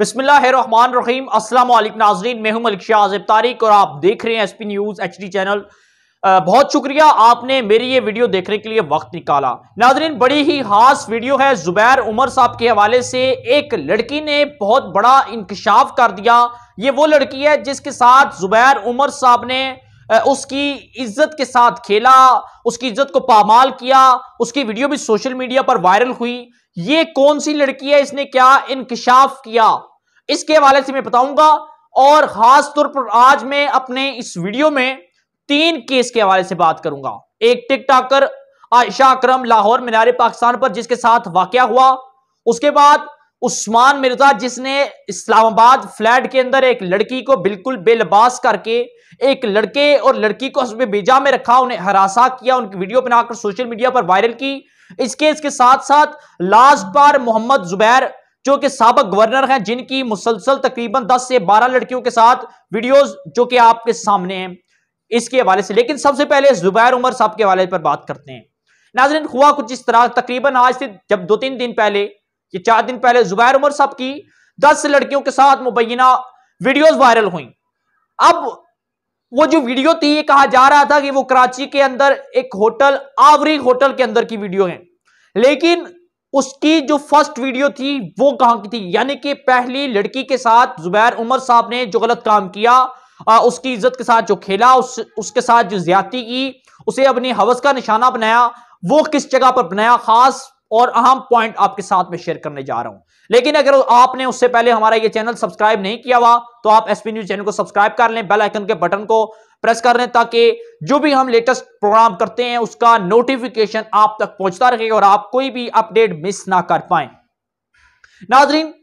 बिस्मिल्लाहिर्रहमानिर्रहीम। अस्सलाम वालेकुम नाज़रीन, मैं हूं मलिक शाहज़ेब तारिक और आप देख रहे हैं एसपी न्यूज़ एचडी चैनल। बहुत शुक्रिया आपने मेरी ये वीडियो देखने के लिए वक्त निकाला। नाज़रीन, बड़ी ही खास वीडियो है। जुबैर उमर साहब के हवाले से एक लड़की ने बहुत बड़ा इंकशाफ कर दिया। ये वो लड़की है जिसके साथ जुबैर उमर साहब ने उसकी इज्जत के साथ खेला, उसकी इज्जत को पामाल किया। उसकी वीडियो भी सोशल मीडिया पर वायरल हुई। ये कौन सी लड़की है, इसने क्या इंकशाफ किया, इसके हवाले से मैं बताऊंगा। और खास तौर पर आज मैं अपने इस वीडियो में 3 केस के हवाले से बात करूंगा। एक टिकटॉकर आयशा अकरम लाहौर मीनार पाकिस्तान पर जिसके साथ वाकया हुआ, उसके बाद उस्मान मिर्जा जिसने इस्लामाबाद फ्लैट के अंदर एक लड़की को बिल्कुल बेलबास करके एक लड़के और लड़की को हस्बे बेजा में रखा, उन्हें हरासा किया, उनकी वीडियो बनाकर सोशल मीडिया पर वायरल की। इस केस के साथ साथ लास्ट बार मोहम्मद जुबैर जो कि साबिक गवर्नर हैं, जिनकी मुसलसल तकरीबन 10 से 12 लड़कियों के साथ वीडियोस जो कि आपके सामने हैं, इसके हवाले से। लेकिन सबसे पहले जुबैर उमर साहब के हवाले पर बात करते हैं। नाज़रीन, हुआ कुछ इस तरह, तकरीबन आज से जब 2-3 दिन पहले, ये 4 दिन पहले जुबैर उमर साहब की 10 लड़कियों के साथ मुबैना वीडियोस वायरल हुई। अब वो जो वीडियो थी, ये कहा जा रहा था कि वो कराची के अंदर एक होटल, आवरी होटल के अंदर की वीडियो है। लेकिन उसकी जो फर्स्ट वीडियो थी वो कहां की थी, यानी कि पहली लड़की के साथ जुबैर उमर साहब ने जो गलत काम किया, उसकी इज्जत के साथ जो खेला, उसके साथ जो ज्यादती की, उसे अपनी हवस का निशाना बनाया, वो किस जगह पर बनाया, खास और अहम पॉइंट आपके साथ में शेयर करने जा रहा हूं। लेकिन अगर आपने उससे पहले हमारा ये चैनल सब्सक्राइब नहीं किया हुआ तो आप एसपी न्यूज़ चैनल को सब्सक्राइब कर लें, बेल आइकन के बटन को प्रेस कर लें, ताकि जो भी हम लेटेस्ट प्रोग्राम करते हैं उसका नोटिफिकेशन आप तक पहुंचता रहे और आप कोई भी अपडेट मिस ना कर पाए। नाज़रीन,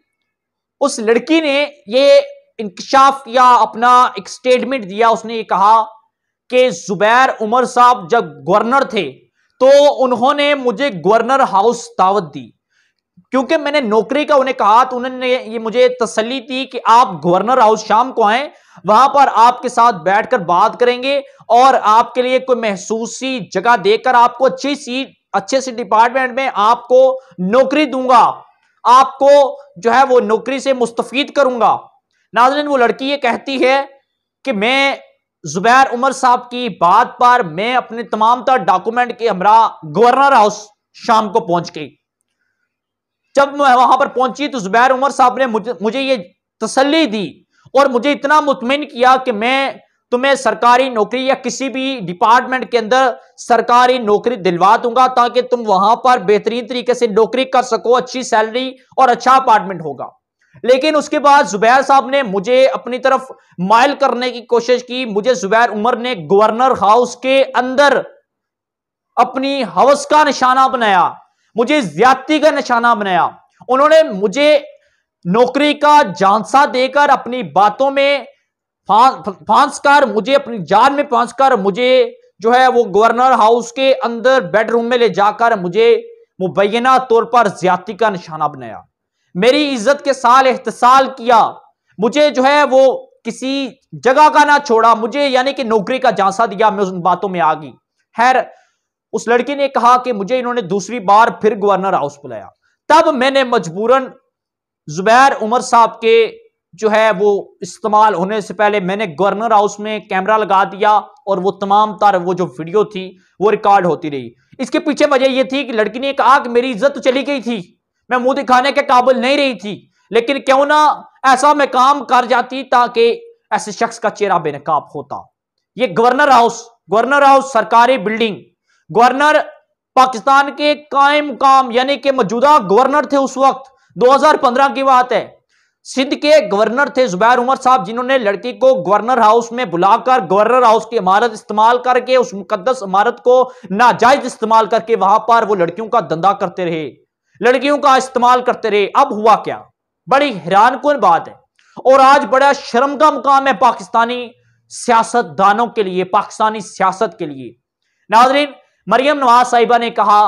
उस लड़की ने ये इंकशाफ किया, अपना एक स्टेटमेंट दिया। उसने ये कहा कि जुबैर उमर साहब जब गवर्नर थे तो उन्होंने मुझे गवर्नर हाउस दावत दी, क्योंकि मैंने नौकरी का उन्हें कहा, तो उन्होंने ये मुझे तसल्ली दी कि आप गवर्नर हाउस शाम को आएं, वहां पर आपके साथ बैठकर बात करेंगे और आपके लिए कोई महसूसी जगह देकर आपको अच्छे से डिपार्टमेंट में आपको नौकरी दूंगा, आपको जो है वो नौकरी से मुस्तफीद करूंगा। नाज़रीन, वो लड़की ये कहती है कि मैं जुबैर उमर साहब की बात पर मैं अपने तमाम तर डॉक्यूमेंट के हमरा गवर्नर हाउस शाम को पहुंच गई। जब मैं वहां पर पहुंची तो जुबैर उमर साहब ने मुझे ये तसल्ली दी और मुझे इतना मुतमिन किया कि मैं तुम्हें सरकारी नौकरी या किसी भी डिपार्टमेंट के अंदर सरकारी नौकरी दिलवा दूंगा, ताकि तुम वहां पर बेहतरीन तरीके से नौकरी कर सको, अच्छी सैलरी और अच्छा अपार्टमेंट होगा। लेकिन उसके बाद जुबैर साहब ने मुझे अपनी तरफ माइल करने की कोशिश की। मुझे जुबैर उमर ने गवर्नर हाउस के अंदर अपनी हवस का निशाना बनाया, मुझे ज्यादती का निशाना बनाया। उन्होंने मुझे नौकरी का झांसा देकर अपनी बातों में फांस कर, मुझे अपनी जान में फांस कर, मुझे जो है वो गवर्नर हाउस के अंदर बेडरूम में ले जाकर मुझे मुबैना तौर पर ज्यादती का निशाना बनाया, मेरी इज्जत के साथ एहतसाल किया, मुझे जो है वो किसी जगह का ना छोड़ा, मुझे यानी कि नौकरी का झांसा दिया। मैं उन बातों में आ गई। खैर, उस लड़की ने कहा कि मुझे इन्होंने दूसरी बार फिर गवर्नर हाउस बुलाया। तब मैंने मजबूरन जुबैर उमर साहब के जो है वो इस्तेमाल होने से पहले मैंने गवर्नर हाउस में कैमरा लगा दिया और वो तमाम तार वो जो वीडियो थी वो रिकॉर्ड होती रही। इसके पीछे वजह यह थी कि लड़की ने कहा कि मेरी इज्जत तो चली गई थी, मैं मुंह दिखाने के काबिल नहीं रही थी, लेकिन क्यों ना ऐसा मैं काम कर जाती ताकि ऐसे शख्स का चेहरा बेनकाब होता। ये गवर्नर हाउस सरकारी बिल्डिंग, गवर्नर पाकिस्तान के कायम मुकाम यानी कि मौजूदा गवर्नर थे उस वक्त, 2015 की बात है, सिंध के गवर्नर थे जुबैर उमर साहब, जिन्होंने लड़की को गवर्नर हाउस में बुलाकर गवर्नर हाउस की इमारत इस्तेमाल करके, उस मुकद्दस इमारत को नाजायज इस्तेमाल करके वहां पर वो लड़कियों का धंधा करते रहे, लड़कियों का इस्तेमाल करते रहे। अब हुआ क्या, बड़ी हैरानकुन बात है और आज बड़ा शर्म का मुकाम है पाकिस्तानी सियासतदानों के लिए, पाकिस्तानी सियासत के लिए। नाज़रीन, मरियम नवाज साहिबा ने कहा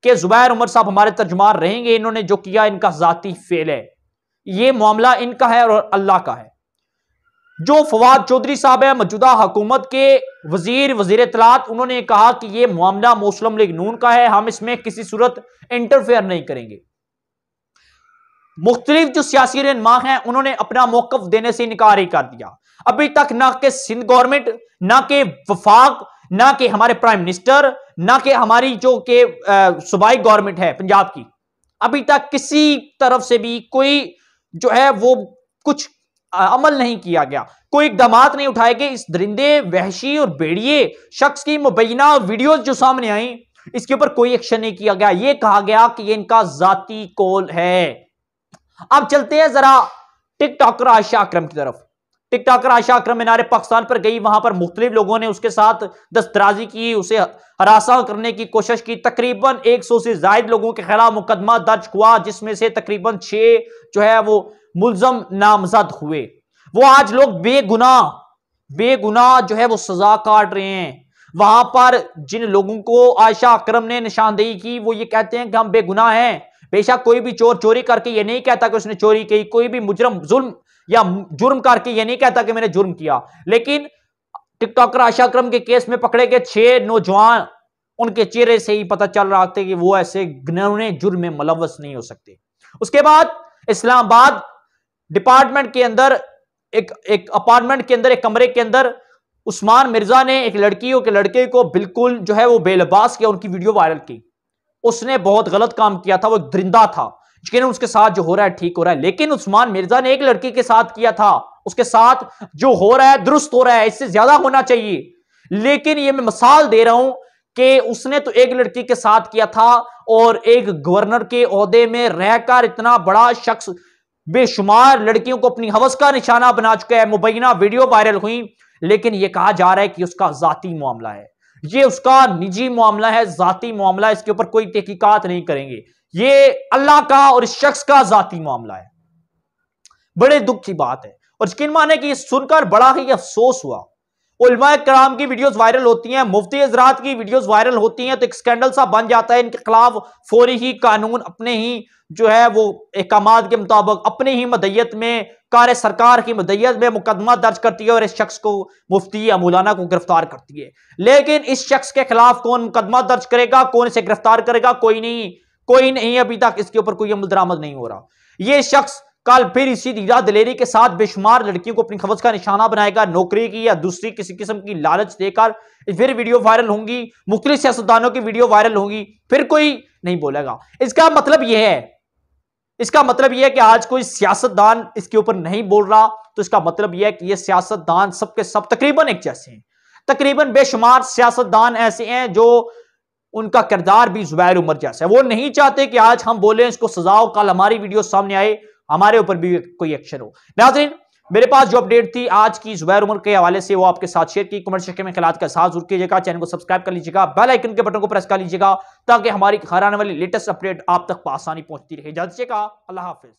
कि जुबैर उमर साहब हमारे तर्जुमान रहेंगे, इन्होंने जो किया इनका जाती फेल है, ये मामला इनका है और अल्लाह का है। जो फवाद चौधरी साहब है मौजूदा हुकूमत के वजीर इत्तलात, उन्होंने कहा कि यह मामला मुस्लिम लीग नून का है, हम इसमें किसी सूरत इंटरफेयर नहीं करेंगे। मुख्तलिफ जो सियासी रहनुमा हैं उन्होंने अपना मौकफ देने से इनकार ही कर दिया। अभी तक ना के सिंध गवर्नमेंट, ना के वफाक, ना के हमारे प्राइम मिनिस्टर, ना के हमारी जो के सूबाई गवर्नमेंट है पंजाब की, अभी तक किसी तरफ से भी कोई जो है वो कुछ अमल नहीं किया गया, कोई इकदामात नहीं उठाए गए। इस दरिंदे, वहशी और भेड़िए शख्स की मुबैना वीडियोस जो सामने आई, इसके ऊपर कोई एक्शन नहीं किया गया। यह कहा गया कि यह इनका जाती कॉल है। अब चलते हैं जरा टिकटॉकर आयशा अकरम की तरफ। टिकटॉकर आयशा अकरम मीनार पाकिस्तान पर गई, वहां पर मुख्तलिफ लोगों ने उसके साथ दस्तराजी की, उसे हरासा करने की कोशिश की। तकरीबन 100 से ज्यादा लोगों के खिलाफ मुकदमा दर्ज हुआ, जिसमें से तकरीबन 6 जो है वो मुलजम नामजद हुए। वो आज लोग बेगुनाह जो है वो सजा काट रहे हैं। वहां पर जिन लोगों को आयशा अकरम ने निशानदेही की, वो ये कहते हैं कि हम बेगुनाह हैं। बेशक कोई भी चोर चोरी करके ये नहीं कहता कि उसने चोरी की, कोई भी मुजरम जुल्म या जुर्म करके ये नहीं कहता कि मैंने जुर्म किया। लेकिन टिकटॉकर आयशा अकरम के केस में पकड़े गए 6 नौजवान, उनके चेहरे से ही पता चल रहा था कि वो ऐसे घिनौने जुर्म में मुलव्वस नहीं हो सकते। उसके बाद इस्लामाबाद डिपार्टमेंट के अंदर एक अपार्टमेंट के अंदर, एक कमरे के अंदर उस्मान मिर्जा ने एक लड़के को बिल्कुल जो है वो बेलबास किया, उनकी वीडियो वायरल की। उसने बहुत गलत काम किया था, वो एक दरिंदा था। यकीन उसके साथ जो हो रहा है ठीक हो रहा है, लेकिन उस्मान मिर्जा ने एक लड़की के साथ किया था, उसके साथ जो हो रहा है दुरुस्त हो रहा है, इससे ज्यादा होना चाहिए। लेकिन ये मैं मिसाल दे रहा हूं कि उसने तो एक लड़की के साथ किया था, और एक गवर्नर के ओहदे में रहकर इतना बड़ा शख्स बेशुमार लड़कियों को अपनी हवस का निशाना बना चुका है। मुबैना वीडियो वायरल हुई, लेकिन यह कहा जा रहा है कि उसका जाती मामला है, ये उसका निजी मामला है, जाती मामला है, इसके ऊपर कोई तहकीकात नहीं करेंगे। ये अल्लाह का और इस शख्स का जाती मामला है। बड़े दुख की बात है, और यकीन माने कि ये सुनकर बड़ा ही अफसोस हुआ। उलमाए कराम की वीडियोस वायरल होती हैं, मुफ्ती हजरात की वीडियोस वायरल होती हैं, तो एक स्कैंडल सा बन जाता है। इनके खिलाफ फौरी ही कानून अपने ही जो है वो अहकामात के मुताबिक अपनी ही मदयत में, कार सरकार की मदयत में मुकदमा दर्ज करती है और इस शख्स को, मुफ्ती या मौलाना को गिरफ्तार करती है। लेकिन इस शख्स के खिलाफ कौन मुकदमा दर्ज करेगा, कौन इसे गिरफ्तार करेगा? कोई नहीं। अभी तक इसके ऊपर कोई अमल दरामद नहीं हो रहा। यह शख्स कल फिर इसी दीदा दिलेरी के साथ बेशुमार लड़कियों को अपनी खवज का निशाना बनाएगा, नौकरी की या दूसरी किसी किस्म की लालच देकर फिर वीडियो वायरल होंगी, मुख्तलिफ सियासतदानों की वीडियो वायरल होंगी, फिर कोई नहीं बोलेगा। इसका मतलब यह है कि आज कोई सियासतदान इसके ऊपर नहीं बोल रहा, तो इसका मतलब यह है कि ये सियासतदान सबके सब तकरीबन एक जैसे हैं। तकरीबन बेशुमार सियासतदान ऐसे हैं जो उनका किरदार भी जुबैर उमर जैसा है। वो नहीं चाहते कि आज हम बोले इसको सजा हो, कल हमारी वीडियो सामने आए, हमारे ऊपर भी कोई एक्शन हो। नाज़रीन, मेरे पास जो अपडेट थी आज की जुबैर उमर के हवाले से, वो आपके साथ शेयर की। कमेंट सेक्शन में ख्यालात का साथ जरूर कीजिएगा, चैनल को सब्सक्राइब कर लीजिएगा, बेल आइकन के बटन को प्रेस कर लीजिएगा, ताकि हमारी घर आने वाली लेटेस्ट अपडेट आप तक आसानी पहुंचती रहे। इजाज़त दीजिएगा, अल्लाह हाफिज।